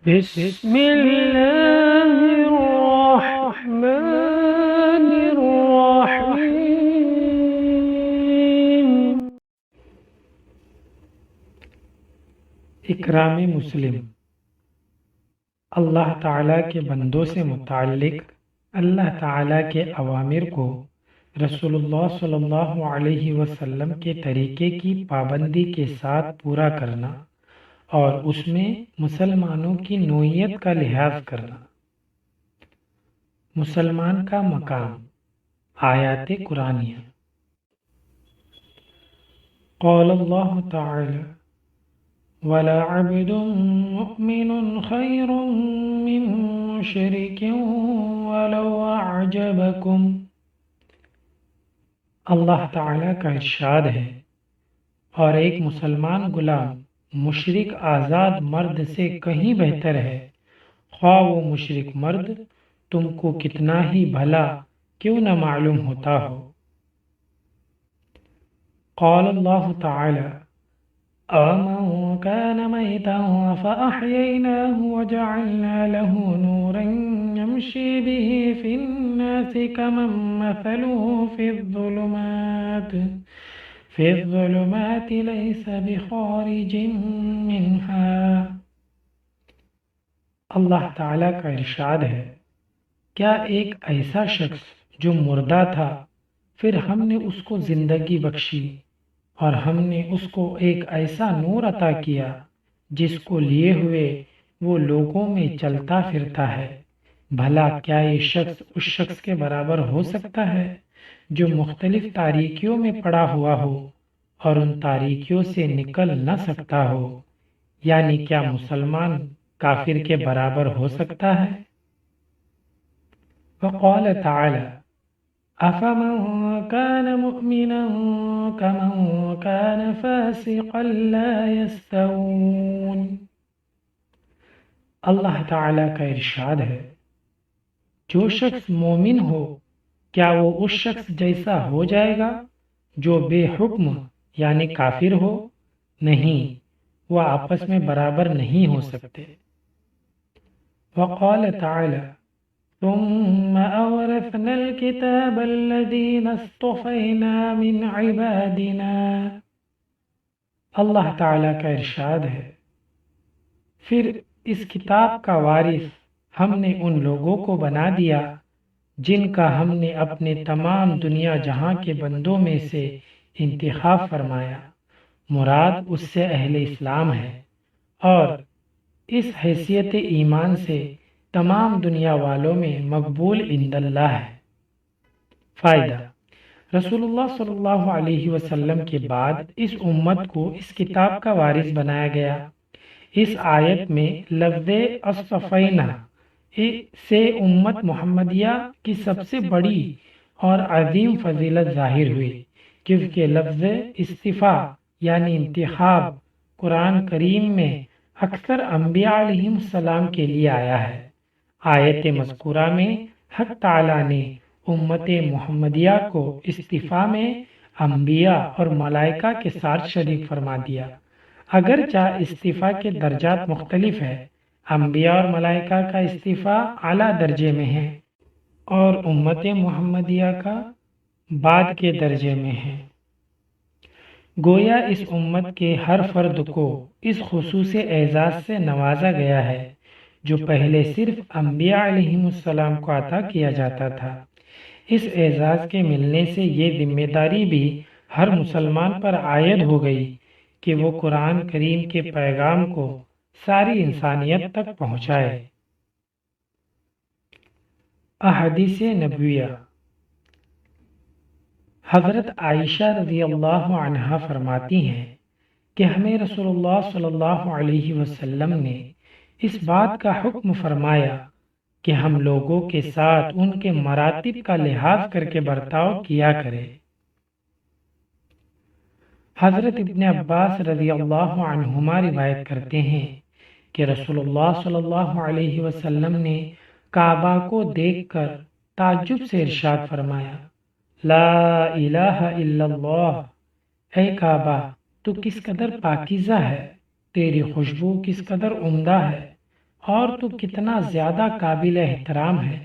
بسم الله الرحمن الرحیم۔ اکرام مسلم۔ اللہ تعالیٰ کے بندوں سے متعلق اللہ تعالیٰ کے اوامر کو رسول اللہ صلی اللہ علیہ وسلم کے طریقے کی پابندی کے ساتھ پورا کرنا اور اس میں مسلمانوں کی نوعیت کا لحاظ کرنا۔ مسلمان کا مقام۔ آیات قرآنیہ۔ قال اللہ تعالی وَلَعَبْدٌ مُؤْمِنٌ خَيْرٌ مِّن مُّشْرِكٍ وَلَوْ أَعْجَبَكُمْ۔ اللہ تعالیٰ کا ارشاد ہے، اور ایک مسلمان غلام مشرک آزاد مرد سے کہیں بہتر ہے، خواہ وہ مشرک مرد تم کو کتنا ہی بھلا کیوں نہ معلوم ہوتا ہو۔ قال اللہ تعالی أَمَنْ كَانَ مَيْتًا فَأَحْيَيْنَاهُ وَجَعَلْنَا لَهُ نُورًا يَمْشِي بِهِ فِي النَّاسِ كَمَنْ مَثَلُهُ فِي الظُّلُمَاتِ لَيْسَ بِخَارِجٍ مِّنْهَا۔ اللہ تعالیٰ کا ارشاد ہے، کیا ایک ایسا شخص جو مردہ تھا، پھر ہم نے اس کو زندگی بخشی اور ہم نے اس کو ایک ایسا نور عطا کیا جس کو لیے ہوئے وہ لوگوں میں چلتا پھرتا ہے، بھلا کیا یہ شخص اس شخص کے برابر ہو سکتا ہے جو مختلف تاریکیوں میں پڑا ہوا ہو اور ان تاریکیوں سے نکل نہ سکتا ہو؟ یعنی کیا مسلمان کافر کے برابر ہو سکتا ہے؟ وقال تعالی أَفَمَنْ كَانَ مُؤْمِنًا كَمَنْ كَانَ فَاسِقًا لَا يَسْتَوُونَ۔ اللہ تعالیٰ کا ارشاد ہے، جو شخص مومن ہو کیا وہ اس شخص جیسا ہو جائے گا جو بے حکم یعنی کافر ہو؟ نہیں، وہ آپس میں برابر نہیں ہو سکتے۔ وقال تعالی ثم أورثنا الكتاب الذين اصطفينا من عبادنا۔ اللہ تعالیٰ کا ارشاد ہے، پھر اس کتاب کا وارث ہم نے ان لوگوں کو بنا دیا جن کا ہم نے اپنے تمام دنیا جہاں کے بندوں میں سے انتخاب فرمایا۔ مراد اس سے اہل اسلام ہے، اور اس حیثیت ایمان سے تمام دنیا والوں میں مقبول عند اللہ ہے۔ فائدہ: رسول اللہ صلی اللہ علیہ وسلم کے بعد اس امت کو اس کتاب کا وارث بنایا گیا۔ اس آیت میں لفظ اصطفینا سے امت محمدیہ کی سب سے بڑی اور عظیم فضیلت ظاہر ہوئی، کیونکہ لفظ اصطفاء یعنی انتخاب قرآن کریم میں اکثر انبیاء علیہ السلام کے لیے آیا ہے۔ آیت مذکورہ میں حق تعالیٰ نے امت محمدیہ کو اصطفاء میں انبیاء اور ملائکہ کے ساتھ شریک فرما دیا۔ اگرچہ اصطفاء کے درجات مختلف ہیں، انبیاء اور ملائکہ کا اصطفاء اعلیٰ درجے میں ہے اور امت محمدیہ کا بعد کے درجے میں ہے۔ گویا اس امت کے ہر فرد کو اس خصوصی اعزاز سے نوازا گیا ہے جو پہلے صرف انبیاء علیہ السلام کو عطا کیا جاتا تھا۔ اس اعزاز کے ملنے سے یہ ذمہ داری بھی ہر مسلمان پر عائد ہو گئی کہ وہ قرآن کریم کے پیغام کو ساری انسانیت تک پہنچائے۔ احادیث نبویہ۔ حضرت عائشہ رضی اللہ عنہا فرماتی ہیں کہ ہمیں رسول اللہ صلی اللہ علیہ وسلم نے اس بات کا حکم فرمایا کہ ہم لوگوں کے ساتھ ان کے مراتب کا لحاظ کر کے برتاؤ کیا کریں۔ حضرت ابن عباس رضی اللہ عنہما روایت کرتے ہیں کہ رسول اللہ صلی اللہ علیہ وسلم نے کعبہ کو دیکھ کر تعجب سے ارشاد فرمایا، لا الہ الا اللہ، اے کعبہ تو کس قدر پاکیزہ ہے، تیری خوشبو کس قدر عمدہ ہے، اور تو کتنا زیادہ قابل احترام ہے،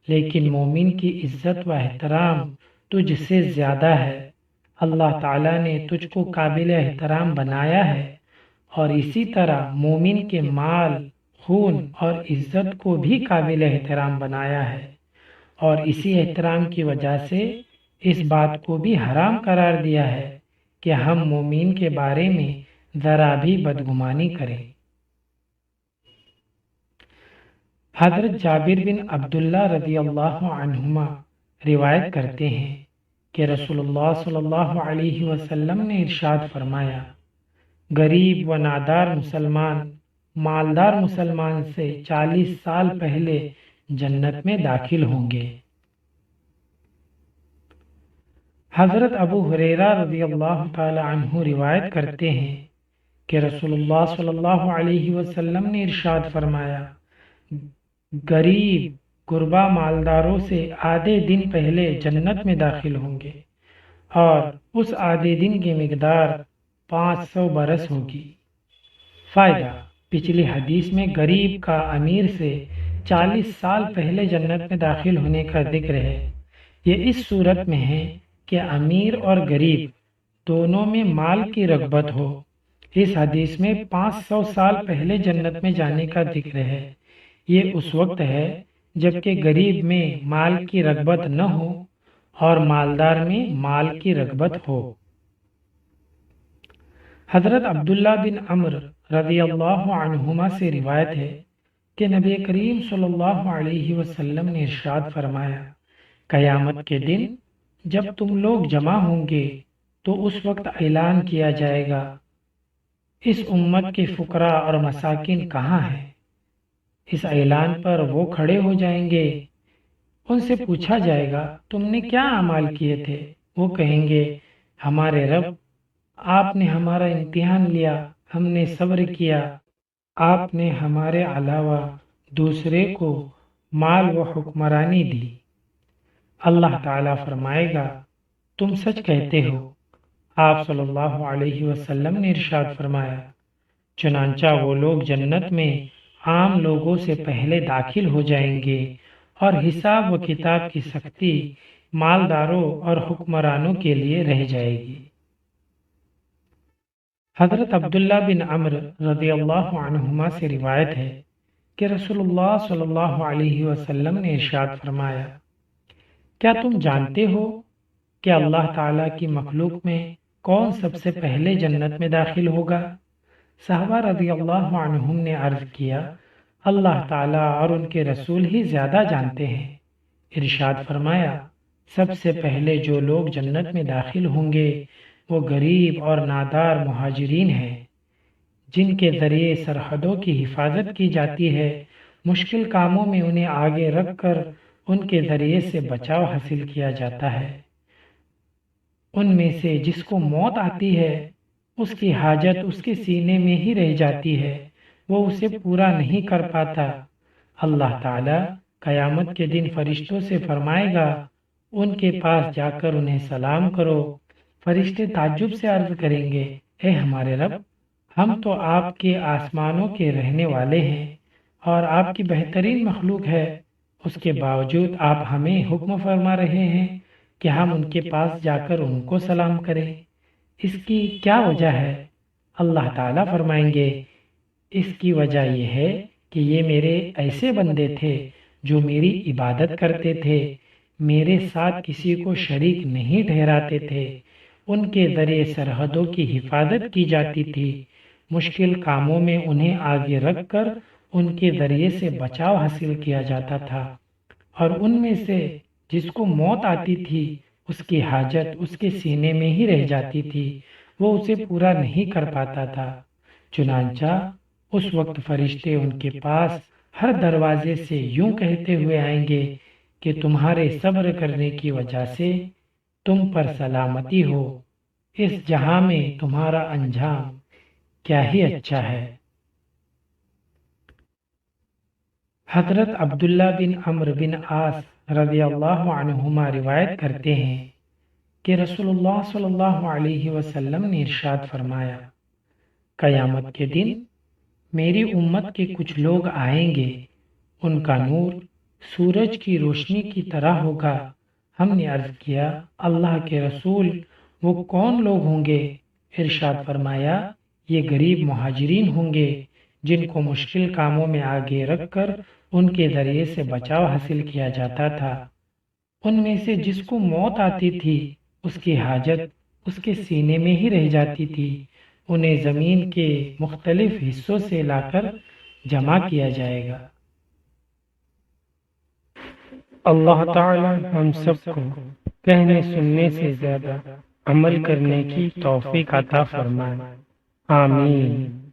لیکن مومن کی عزت و احترام تجھ سے زیادہ ہے۔ اللہ تعالیٰ نے تجھ کو قابل احترام بنایا ہے، اور اسی طرح مومن کے مال، خون اور عزت کو بھی قابل احترام بنایا ہے، اور اسی احترام کی وجہ سے اس بات کو بھی حرام قرار دیا ہے کہ ہم مومن کے بارے میں ذرا بھی بدگمانی کریں۔ حضرت جابر بن عبداللہ رضی اللہ عنہما روایت کرتے ہیں کہ رسول اللہ صلی اللہ علیہ وسلم نے ارشاد فرمایا، غریب و نادار مسلمان مالدار مسلمان سے 40 سال پہلے جنت میں داخل ہوں گے۔ حضرت ابو ہریرہ رضی اللہ تعالی عنہ روایت کرتے ہیں کہ رسول اللہ صلی اللہ علیہ وسلم نے ارشاد فرمایا، غریب غربا مالداروں سے آدھے دن پہلے جنت میں داخل ہوں گے، اور اس آدھے دن کی مقدار 500 برس ہوگی۔ فائدہ: پچھلی حدیث میں غریب کا امیر سے 40 سال پہلے جنت میں داخل ہونے کا ذکر ہے۔ یہ اس صورت میں ہے کہ امیر اور غریب دونوں میں مال کی رغبت ہو۔ اس حدیث میں 500 سال پہلے جنت میں جانے کا ذکر ہے۔ یہ اس وقت ہے جبکہ غریب میں مال کی رغبت نہ ہو اور مالدار میں مال کی رغبت ہو۔ حضرت عبداللہ بن عمرو رضی اللہ عنہما سے روایت ہے کہ نبی کریم صلی اللہ علیہ وسلم نے ارشاد فرمایا، قیامت کے دن جب تم لوگ جمع ہوں گے تو اس وقت اعلان کیا جائے گا، اس امت کے فقراء اور مساکین کہاں ہیں؟ اس اعلان پر وہ کھڑے ہو جائیں گے، ان سے پوچھا جائے گا، تم نے کیا اعمال کیے تھے؟ وہ کہیں گے، ہمارے رب، آپ نے ہمارا امتحان لیا، ہم نے صبر کیا، آپ نے ہمارے علاوہ دوسرے کو مال و حکمرانی دی۔ اللہ تعالیٰ فرمائے گا، تم سچ کہتے ہو۔ آپ صلی اللہ علیہ وسلم نے ارشاد فرمایا، چنانچہ وہ لوگ جنت میں عام لوگوں سے پہلے داخل ہو جائیں گے، اور حساب و کتاب کی سختی مالداروں اور حکمرانوں کے لیے رہ جائے گی۔ حضرت عبداللہ بن عمرو رضی اللہ عنہما سے روایت ہے کہ رسول اللہ صلی اللہ علیہ وسلم نے ارشاد فرمایا، کیا تم جانتے ہو کہ اللہ تعالیٰ کی مخلوق میں کون سب سے پہلے جنت میں داخل ہوگا؟ صحابہ رضی اللہ عنہم نے عرض کیا، اللہ تعالیٰ اور ان کے رسول ہی زیادہ جانتے ہیں۔ ارشاد فرمایا، سب سے پہلے جو لوگ جنت میں داخل ہوں گے وہ غریب اور نادار مہاجرین ہیں، جن کے ذریعے سرحدوں کی حفاظت کی جاتی ہے، مشکل کاموں میں انہیں آگے رکھ کر ان کے ذریعے سے بچاؤ حاصل کیا جاتا ہے۔ ان میں سے جس کو موت آتی ہے اس کی حاجت اس کے سینے میں ہی رہ جاتی ہے، وہ اسے پورا نہیں کر پاتا۔ اللہ تعالیٰ قیامت کے دن فرشتوں سے فرمائے گا، ان کے پاس جا کر انہیں سلام کرو۔ فرشتے تعجب سے عرض کریں گے، اے ہمارے رب، ہم تو آپ کے آسمانوں کے رہنے والے ہیں اور آپ کی بہترین مخلوق ہے، اس کے باوجود آپ ہمیں حکم فرما رہے ہیں کہ ہم ان کے پاس جا کر ان کو سلام کریں، اس کی کیا وجہ ہے؟ اللہ تعالیٰ فرمائیں گے، اس کی وجہ یہ ہے کہ یہ میرے ایسے بندے تھے جو میری عبادت کرتے تھے، میرے ساتھ کسی کو شریک نہیں ٹھہراتے تھے، ان کے ذریعے سرحدوں کی حفاظت کی جاتی تھی، مشکل کاموں میں انہیں آگے رکھ کر ان کے ذریعے سے بچاؤ حاصل کیا جاتا تھا، اور ان میں سے جس کو موت آتی تھی اس کی حاجت اس کے سینے میں ہی رہ جاتی تھی، وہ اسے پورا نہیں کر پاتا تھا۔ چنانچہ اس وقت فرشتے ان کے پاس ہر دروازے سے یوں کہتے ہوئے آئیں گے کہ تمہارے صبر کرنے کی وجہ سے تم پر سلامتی ہو، اس جہاں میں تمہارا انجام کیا ہی اچھا ہے۔ حضرت عبداللہ بن عمرو بن عاص رضی اللہ عنہما روایت کرتے ہیں کہ رسول اللہ صلی اللہ علیہ وسلم نے ارشاد فرمایا، قیامت کے دن میری امت کے کچھ لوگ آئیں گے، ان کا نور سورج کی روشنی کی طرح ہوگا۔ ہم نے عرض کیا اللہ کے رسول وہ کون لوگ ہوں گے؟ ارشاد فرمایا یہ غریب مہاجرین ہوں گے جن کو مشکل کاموں میں آگے رکھ کر ان کے ذریعے سے بچاؤ حاصل کیا جاتا تھا۔ ان میں سے جس کو موت آتی تھی اس کی حاجت اس کے سینے میں ہی رہ جاتی تھی، انہیں زمین کے مختلف حصوں سے لا کر جمع کیا جائے گا۔ اللہ تعالی ہم سب کو کہنے سننے سے زیادہ عمل کرنے کی توفیق عطا فرمائے، آمین۔